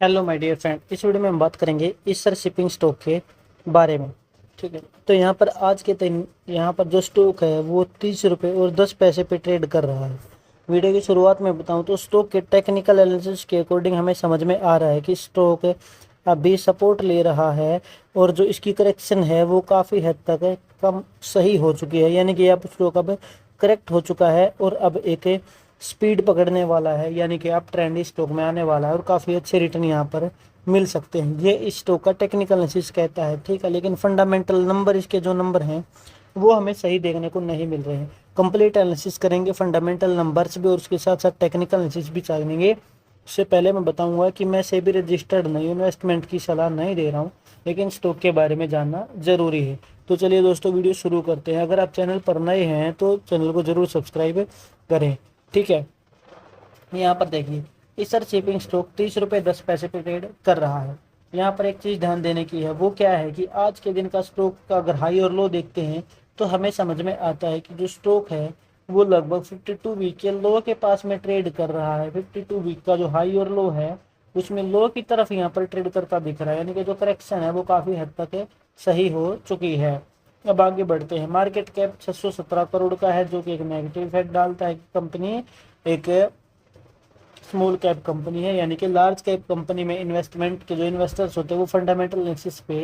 Hello my dear friend, इस video में हम बात करेंगे ईस्टर शिपिंग स्टॉक के बारे में। ठीक है, तो यहाँ पर आज के दिन यहाँ पर जो स्टॉक है वो 30 रुपये और 10 पैसे पे ट्रेड कर रहा है। वीडियो की शुरुआत में बताऊँ तो स्टॉक के टेक्निकल एनालिसिस के अकॉर्डिंग हमें समझ में आ रहा है कि स्टॉक अभी सपोर्ट ले रहा है और जो इसकी करेक्शन है वो काफ़ी हद तक कम सही हो चुकी है, यानी कि यह स्टॉक अब करेक्ट हो चुका है और अब एक स्पीड पकड़ने वाला है, यानी कि अब ट्रेंड इस स्टॉक में आने वाला है और काफ़ी अच्छे रिटर्न यहाँ पर मिल सकते हैं। ये इस स्टॉक का टेक्निकल एनालिसिस कहता है, ठीक है। लेकिन फंडामेंटल नंबर, इसके जो नंबर हैं वो हमें सही देखने को नहीं मिल रहे हैं। कंप्लीट एनालिसिस करेंगे, फंडामेंटल नंबर्स भी और उसके साथ साथ टेक्निकल एनालिसिस भी जानेंगे। उससे पहले मैं बताऊंगा कि मैं सेबी रजिस्टर्ड नहीं, इन्वेस्टमेंट की सलाह नहीं दे रहा हूँ, लेकिन स्टॉक के बारे में जानना जरूरी है। तो चलिए दोस्तों, वीडियो शुरू करते हैं। अगर आप चैनल पर नए हैं तो चैनल को जरूर सब्सक्राइब करें, ठीक है। यहाँ पर देखिए, ईस्टर शिपिंग स्टॉक 30 रुपये 10 पैसे पे ट्रेड कर रहा है। यहाँ पर एक चीज़ ध्यान देने की है, वो क्या है कि आज के दिन का स्टॉक का अगर हाई और लो देखते हैं तो हमें समझ में आता है कि जो स्टॉक है वो लगभग 52 वीक के लो के पास में ट्रेड कर रहा है। 52 वीक का जो हाई और लो है उसमें लो की तरफ यहाँ पर ट्रेड करता दिख रहा है, यानी कि जो करेक्शन है वो काफ़ी हद तक सही हो चुकी है। अब आगे बढ़ते हैं। मार्केट कैप 617 करोड़ का है, जो कि एक नेगेटिव इफेक्ट डालता है कि कंपनी एक स्मॉल कैप कंपनी है, यानी कि लार्ज कैप कंपनी में इन्वेस्टमेंट के जो इन्वेस्टर्स होते हैं वो फंडामेंटल एनालिसिस पे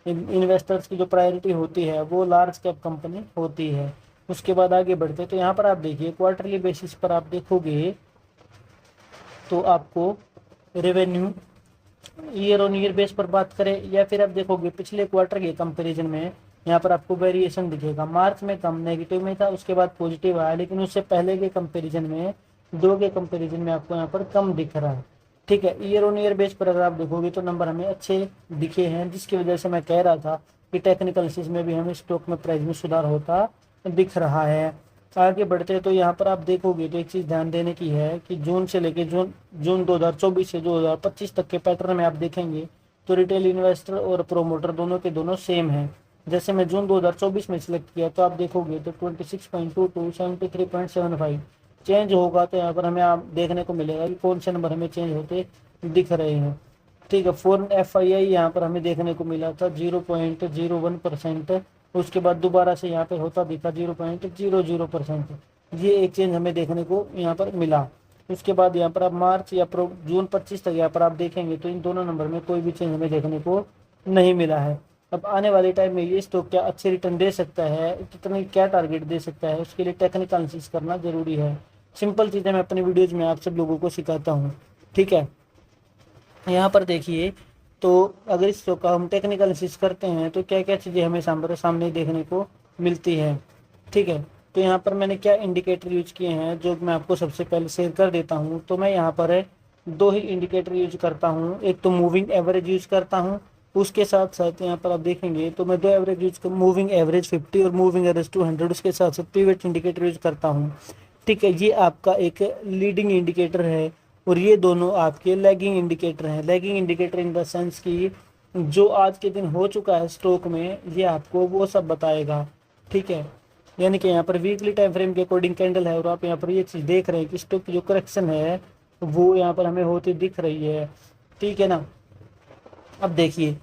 इन्वेस्टर्स की जो प्रायोरिटी होती है वो लार्ज कैप कंपनी होती है। उसके बाद आगे बढ़ते हैं तो यहाँ पर आप देखिए, क्वार्टरली बेसिस पर आप देखोगे तो आपको revenue year on year base पर बात करें या फिर आप देखोगे पिछले क्वार्टर के कंपैरिजन में, यहाँ पर आपको वेरिएशन दिखेगा। मार्च में कम नेगेटिव में था, उसके बाद पॉजिटिव आया, लेकिन उससे पहले के कंपैरिजन में, दो के कंपैरिजन में आपको यहाँ पर कम दिख रहा है, ठीक है। ईयर ऑन ईयर बेस पर अगर आप देखोगे तो नंबर हमें अच्छे दिखे हैं, जिसकी वजह से मैं कह रहा था कि टेक्निकल एनालिसिस में भी हमें स्टॉक में प्राइस में सुधार होता दिख रहा है। आगे बढ़ते हैं तो यहाँ पर आप देखोगे तो एक चीज़ ध्यान देने की है कि जून से लेके जून जून 2024 से 2025 तक के पैटर्न में आप देखेंगे तो रिटेल इन्वेस्टर और प्रोमोटर दोनों के दोनों सेम हैं। जैसे मैं जून 2024 में सिलेक्ट किया तो आप देखोगे तो 26.22 73.75 चेंज होगा, तो यहाँ पर हमें आप देखने को मिलेगा कि कौन से नंबर हमें चेंज होते दिख रहे हैं, ठीक है। फॉरेन FII यहाँ पर हमें देखने को मिला था 0.01%, उसके बाद दोबारा से यहाँ पे होता दिखा 0.00%। ये एक चेंज हमें देखने को यहाँ पर मिला। उसके बाद यहाँ पर आप मार्च या जून 25 तक यहाँ पर आप देखेंगे तो इन दोनों नंबर में कोई भी चेंज हमें देखने को नहीं मिला है। अब आने वाले टाइम में ये स्टॉक क्या अच्छे रिटर्न दे सकता है, कितने क्या टारगेट दे सकता है, उसके लिए टेक्निकल एनालिसिस करना जरूरी है। सिंपल चीज़ें मैं अपनी वीडियोज में आप सब लोगों को सिखाता हूँ, ठीक है। यहाँ पर देखिए, तो अगर इस शो का हम टेक्निकल एनालिसिस करते हैं तो क्या क्या चीज़ें हमें सामने देखने को मिलती है, ठीक है। तो यहाँ पर मैंने क्या इंडिकेटर यूज किए हैं जो मैं आपको सबसे पहले शेयर कर देता हूँ। तो मैं यहाँ पर दो ही इंडिकेटर यूज करता हूँ, एक तो मूविंग एवरेज यूज करता हूँ, उसके साथ साथ यहाँ पर आप देखेंगे तो मैं दो एवरेज यूज कर, मूविंग एवरेज 50 और मूविंग एवरेज 200, उसके साथ साथ पिवट इंडिकेटर यूज करता हूँ, ठीक है। ये आपका एक लीडिंग इंडिकेटर है और ये दोनों आपके लैगिंग इंडिकेटर हैं। Lagging indicator in the sense कि जो आज के दिन हो चुका है स्टॉक में, ये आपको वो सब बताएगा, ठीक है। यानी कि यहाँ पर वीकली टाइम फ्रेम के अकॉर्डिंग कैंडल है और आप यहाँ पर ये चीज़ देख रहे हैं कि स्टॉक की जो करेक्शन है वो यहाँ पर हमें होती दिख रही है, ठीक है ना। अब देखिए,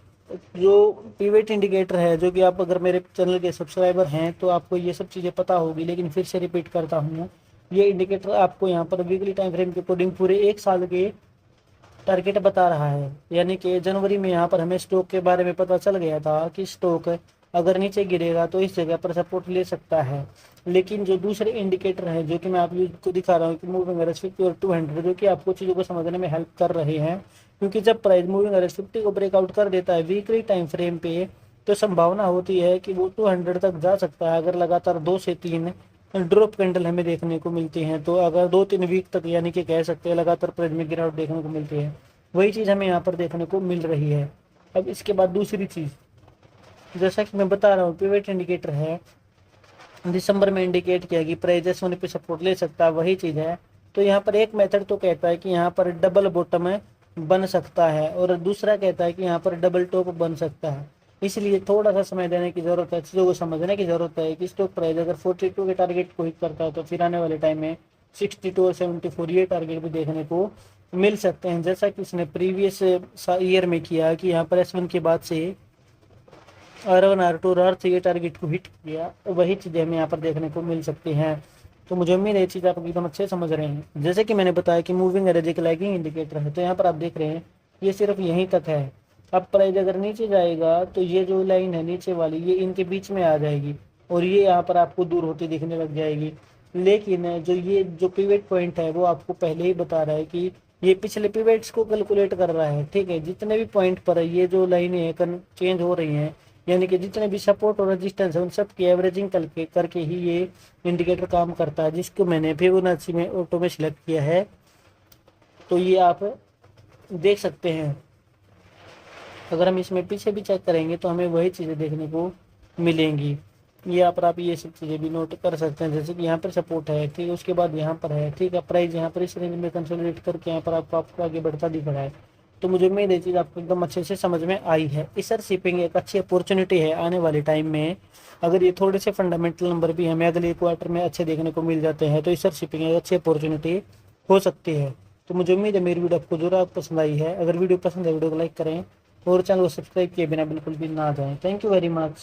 जो पिवट इंडिकेटर है, जो कि आप अगर मेरे चैनल के सब्सक्राइबर हैं तो आपको ये सब चीज़ें पता होगी, लेकिन फिर से रिपीट करता हूँ। ये इंडिकेटर आपको यहाँ पर वीकली टाइम फ्रेम के अकॉर्डिंग पूरे एक साल के टारगेट बता रहा है। यानी कि जनवरी में यहाँ पर हमें स्टॉक के बारे में पता चल गया था कि स्टॉक अगर नीचे गिरेगा तो इस जगह पर सपोर्ट ले सकता है। लेकिन जो दूसरे इंडिकेटर हैं जो कि मैं आप को दिखा रहा हूँ कि मूविंग एवरेज 50 और 200, जो कि आपको चीज़ों को समझने में हेल्प कर रहे हैं, क्योंकि जब प्राइस मूविंग एवरेज 50 को ब्रेकआउट कर देता है वीकली टाइम फ्रेम पे तो संभावना होती है कि वो 200 तक जा सकता है अगर लगातार 2 से 3 ड्रॉप कैंडल हमें देखने को मिलती हैं। तो अगर 2-3 वीक तक, यानी कि कह सकते हैं लगातार प्राइस में गिरावट देखने को मिलती है, वही चीज़ हमें यहाँ पर देखने को मिल रही है। अब इसके बाद दूसरी चीज़, जैसा कि मैं बता रहा हूँ, पिवट इंडिकेटर है, दिसंबर में इंडिकेट किया कि प्राइस होने पे सपोर्ट ले सकता है, वही चीज़ है। तो यहाँ पर एक मेथड तो कहता है कि यहाँ पर डबल बॉटम बन सकता है और दूसरा कहता है कि यहाँ पर डबल टॉप बन सकता है। इसलिए थोड़ा सा समय देने की ज़रूरत है, चीज़ों को समझने की ज़रूरत है कि स्टॉक प्राइस अगर 42 के टारगेट को हिट करता है तो फिर आने वाले टाइम में 62 और 74 ये टारगेट भी देखने को मिल सकते हैं, जैसा कि इसने प्रीवियस ईयर में किया कि यहाँ पर S1 के बाद से R1 R2 और R3 टारगेट को हिट किया, वही चीज़ें हमें यहाँ पर देखने को मिल सकती हैं। तो मुझे उम्मीद है ये चीज़ आप एकदम अच्छे समझ रहे हैं। जैसे कि मैंने बताया कि मूविंग एवरेज एक लैगिंग इंडिकेटर है, तो यहाँ पर आप देख रहे हैं ये सिर्फ यहीं तक है। अब प्राइस अगर नीचे जाएगा तो ये जो लाइन है नीचे वाली, ये इनके बीच में आ जाएगी और ये यहाँ पर आपको दूर होती दिखने लग जाएगी। लेकिन जो ये जो पिवट पॉइंट है वो आपको पहले ही बता रहा है कि ये पिछले पिवट्स को कैलकुलेट कर रहा है, ठीक है। जितने भी पॉइंट पर ये जो लाइनें चेंज हो रही हैं, यानी कि जितने भी सपोर्ट और रेजिस्टेंस है उन सब की एवरेजिंग करके ही ये इंडिकेटर काम करता है, जिसको मैंने फिबोनाची में ऑटो में सिलेक्ट किया है। तो ये आप देख सकते हैं। अगर हम इसमें पीछे भी चेक करेंगे तो हमें वही चीज़ें देखने को मिलेंगी। यहाँ पर आप ये सब चीज़ें भी नोट कर सकते हैं, जैसे कि यहाँ पर सपोर्ट है, ठीक है, उसके बाद यहाँ पर है, ठीक है, प्राइस यहाँ पर इस रेंज में कंसोलिडेट करके यहाँ पर आपको आगे बढ़ता दिख रहा है। तो मुझे उम्मीद है चीज़ आपको एकदम अच्छे से समझ में आई है। इस सर शिपिंग एक अच्छी अपॉर्चुनिटी है आने वाले टाइम में। अगर ये थोड़े से फंडामेंटल नंबर भी हमें अगले क्वार्टर में अच्छे देखने को मिल जाते हैं तो इस सर शिपिंग एक अच्छी अपॉर्चुनिटी हो सकती है। तो मुझे उम्मीद है मेरी वीडियो आपको जरूर पसंद आई है। अगर वीडियो पसंद है वीडियो को लाइक करें और चैनल को सब्सक्राइब किए बिना बिल्कुल भी ना जाएं। Thank you very much.